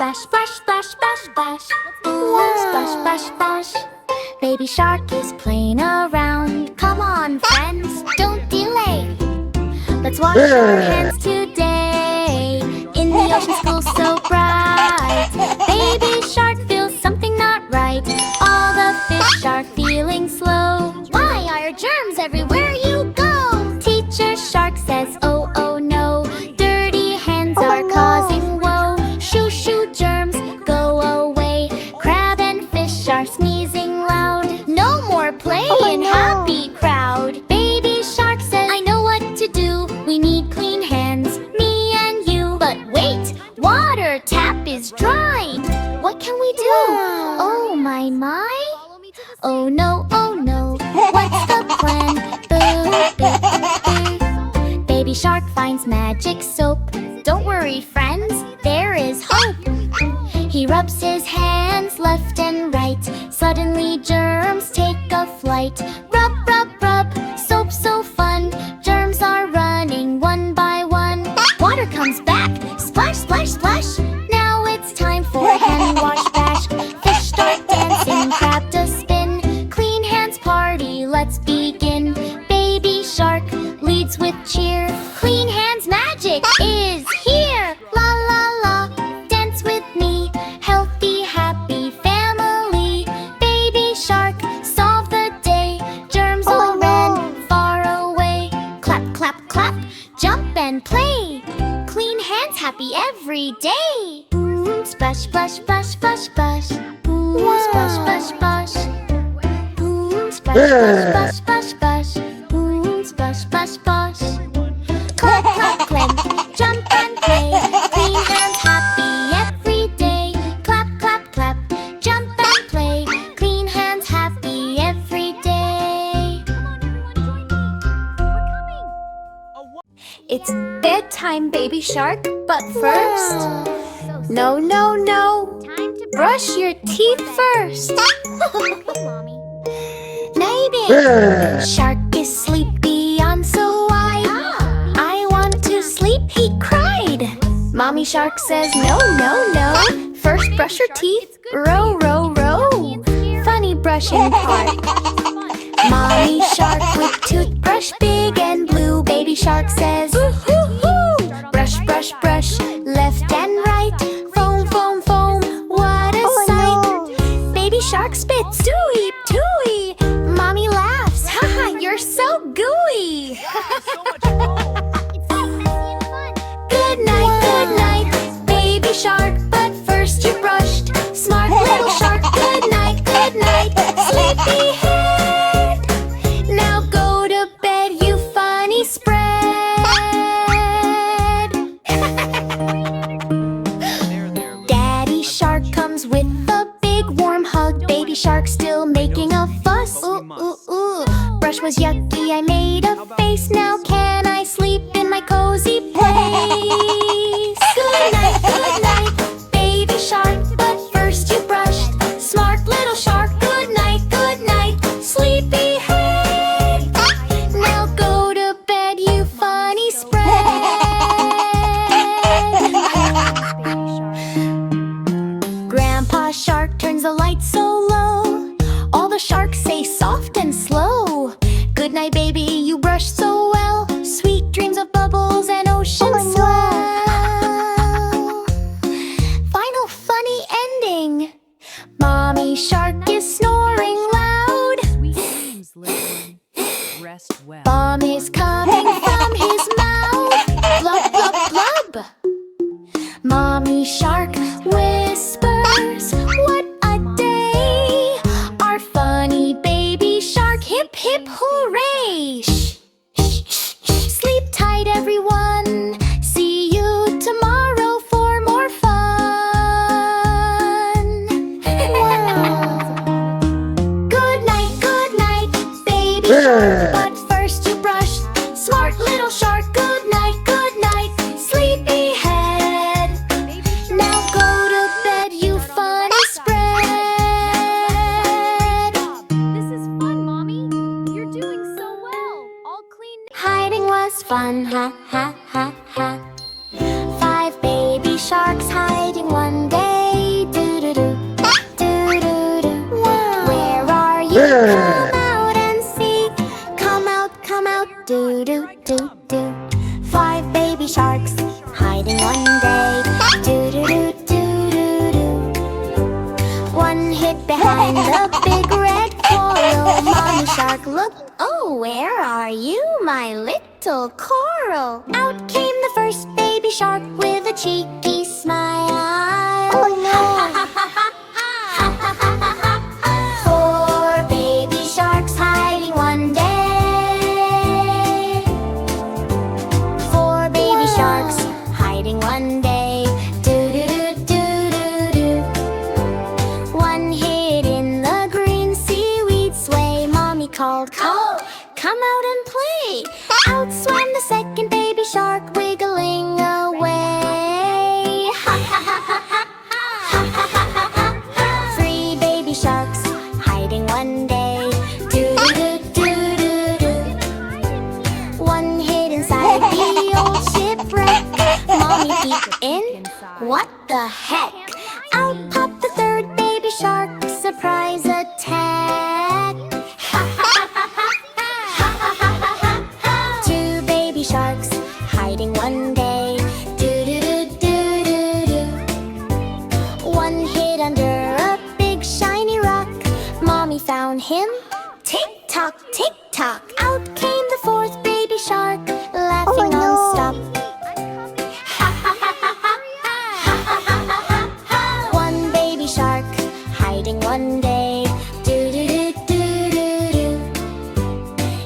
splash, splash, splash, splash, splash. Ooh, splash, splash, splash. Baby shark is playing around. Come on, friends, don't delay. Let's wash our hands today in the ocean school so bright. Baby shark feels something not right. All the fish are feeling slow. Why are germs everywhere you go? Teacher shark says, oh, oh no. Dirty hands are causing woe. Shoo, shoo, germs, go away. Crab and fish are sneezing loud. No more play in happy crowd. Baby shark says, I know what to do. We need clean hands, me and you. But wait, water tap is dry. What can we do? Oh my, my. Oh no, what's the plan? Boo, boo, boo. Baby shark finds magic soap. Don't worry, friends, there is hope. He rubs his hands left and right. Suddenly germs take a flight. Rub, rub, rub, soap so fun. Germs are running one by one. Water comes back, splash, splash, splash. Now it's time for a hand wash bash. Fish start dancing, crab does spin. Clean hands party, let's begin. Baby shark leads with cheer. Clean hands magic is here. La la la, dance with me. Healthy, happy family. Baby shark, solve the day. Germs all ran far away. Clap, clap, clap, jump and play. Clean hands happy every day. Splash, splash, splash, splash, splash. Splash, splash, splash. Splash, splash, splash, splash, splash. Splash, splash, splash. Clap, clap, clap, jump and play. Clean hands happy every day. Clap, clap, clap, jump and play. Clean hands happy every day. It's bedtime, baby shark. But first, no, no, no. Brush your teeth first. Maybe shark is sleepy on so I want to sleep, he cried. Mommy shark says no, no, no. First brush your teeth, row, row, row. Funny brushing part. Mommy shark with toothbrush big and blue. Baby shark says ooh, hoo, hoo. Brush, brush, brush, left and right. Foam, foam, foam, what a sight. Baby shark spits, tooey, tooey. Mommy laughs, haha, you're so gooey. Good night, baby shark. But first you brushed. Smart little shark, good night, sleepy head. Now go to bed, you funny spread. Daddy shark comes with a big warm hug. Baby shark still making a fuss. Ooh, ooh, ooh. Brush was yucky, I made a face. Now can I sleep in my cozy place? Good night, baby shark. But first you brushed. Smart little shark, good night, sleepy head. Now go to bed, you funny spread. Grandpa shark turns the lights so low. All the sharks say soft and slow. Good night, baby, you brush so well. Sweet dreams of bubbles and ocean swell. Final funny ending. Mommy shark is snoring loud. Sweet dreams, little one. Rest well. Bomb is coming from his mouth. Blub, blub, blub. Mommy shark whispers, what a day. Our funny baby shark, hip, hip, hooray. Shh, shh, shh, shh. Sleep tight, everyone. See you tomorrow for more fun. Good night, baby shark. But first you brushed. Smart little shark, good night, sleepy head. Now go shark, look. Oh, where are you, my little coral? Out came the first baby shark with a cheeky smile. Oh no! Four baby sharks hiding one day. Four baby sharks hiding one day. Do-do-do-do-do-do. One hid in the green seaweed sway. Mommy called, "Cole, come out and play." Out swam the second baby shark, wiggling away. Three baby sharks hiding one day. Do-do-do-do-do-do. One hid inside the old shipwreck. Mommy peeked in. What the heck? Out popped the third baby shark, surprise attack. Two baby sharks hiding one day. Do-do-do-do-do-do. One hid under a big shiny rock. Mommy found him. Tick-tock, tick-tock. Out came the fourth baby shark, laughing non-stop. One baby shark hiding one day. Do-do-do-do-do-do.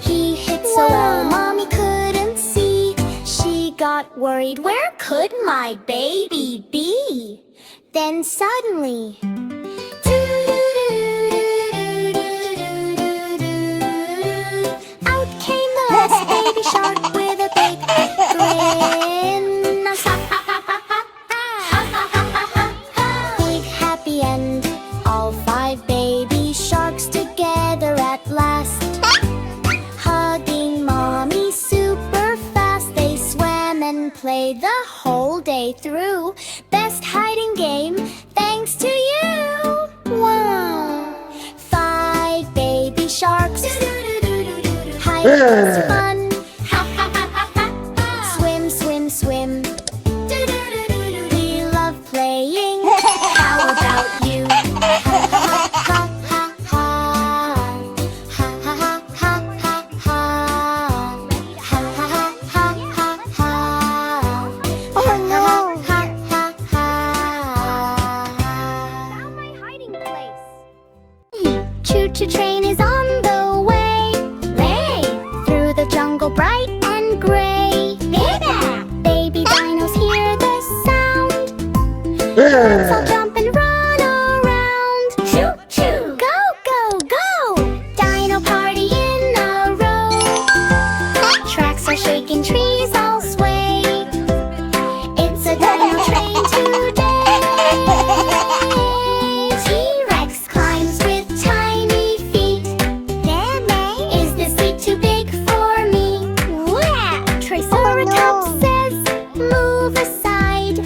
He hid so well, Mommy couldn't see. She got worried, where could my baby be? Then suddenly, out came the last baby shark with a big grin. Big happy end, all five baby sharks together at last. Hugging Mommy super fast, they swam and played the whole day through. Best hiding game, thanks to you. Wow! Five baby sharks, hiding was fun. Swim, swim, swim. We love playing. How about you? Ha ha ha ha. Ha ha ha ha ha ha. Ha ha ha ha ha. Oh no! Ha ha ha. Found my hiding place. Choo-choo train is on the way. Lay through the jungle bright and gray. Baby dinos hear the sound. Birds all jump and run around. Choo-choo! Go, go, go! Dino party in a row. Tracks are shaking, trees all sway. It's a dino train today. T-Rex climbs with tiny feet. Is this seat too big for me? Triceratops says, move aside.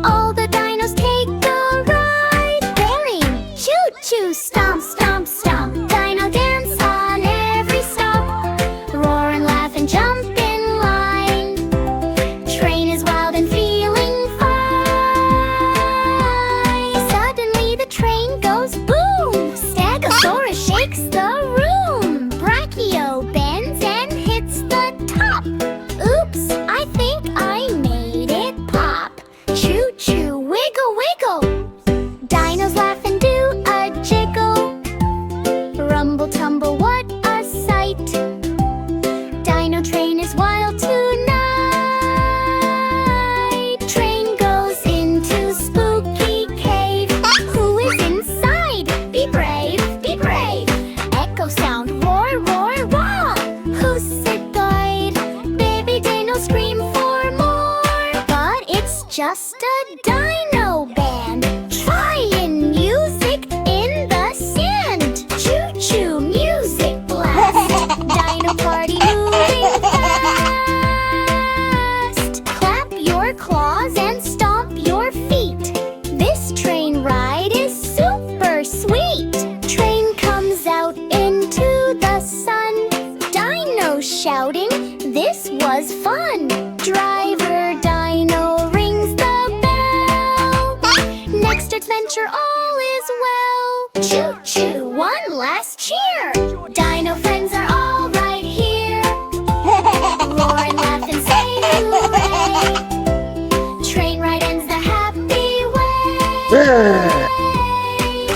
All the dinos take a ride. Bearing, choo-choo, stomp, stomp, stomp. Dino dance on every stop. Roar and laugh and jump in line. Train is wild and feeling fine. Suddenly the train goes boom. Stegosaurus shakes the room. Brachio bends and hits the top. Oops, I think I made it pop. Choo-choo, wiggle, wiggle. Dinos laugh and do a jiggle. Rumble, tumble, what a sight. Dino train is wild tonight. Train goes into spooky cave. Who is inside? Be brave, be brave. Echo sound, roar, roar, roar. Who's it guide? Baby dino scream for more. But it's just a dino band. Trying music in the sand. Choo-choo, music blast. Dino party moving fast. Clap your claws and stomp your feet. This train ride is super sweet. Train comes out into the sun. Dino shouting, this was fun. Driver Dino rings the bell. Next adventure all is well. Choo-choo, one last cheer. Dino friends are all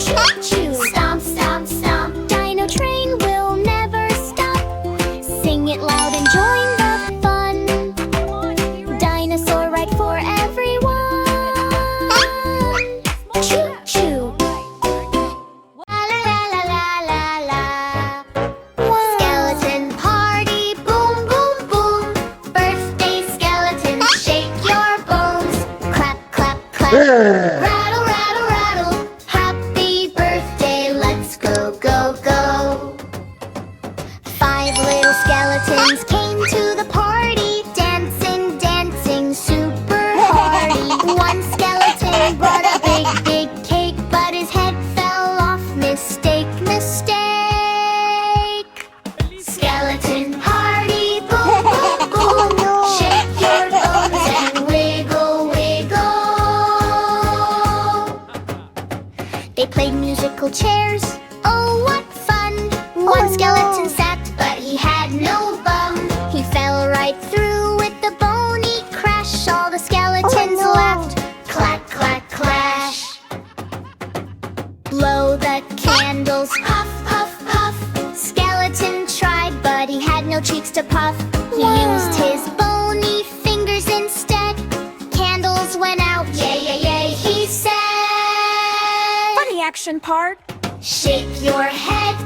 Choo-choo. Stomp, stomp, stomp. Dino train will never stop. Sing it loud and join the fun. Dinosaur ride for everyone. Choo-choo. La la la la la la. Skeleton party, boom boom boom. Birthday skeleton, shake your bones. Clap clap clap. Rattle rattle rattle. Happy birthday, let's go go go. 5 little skeletons came to the party, dancing dancing super hardy. One skeleton brought a big big cake, but his head fell off. Mistake mistake. Skeleton party, boom boom boom. Shake your bones and wiggle wiggle. They played musical chairs. Oh, what fun! One skeleton sat, but he had no bum. He fell right through with the bony crash. All the skeletons laughed. Clack, clack, clash. Blow the candles. Puff, puff, puff. Skeleton tried, but he had no cheeks to puff. He used his bony fingers instead. Candles went out. Yay, yay, yay, he said. Funny action part. Shake your head.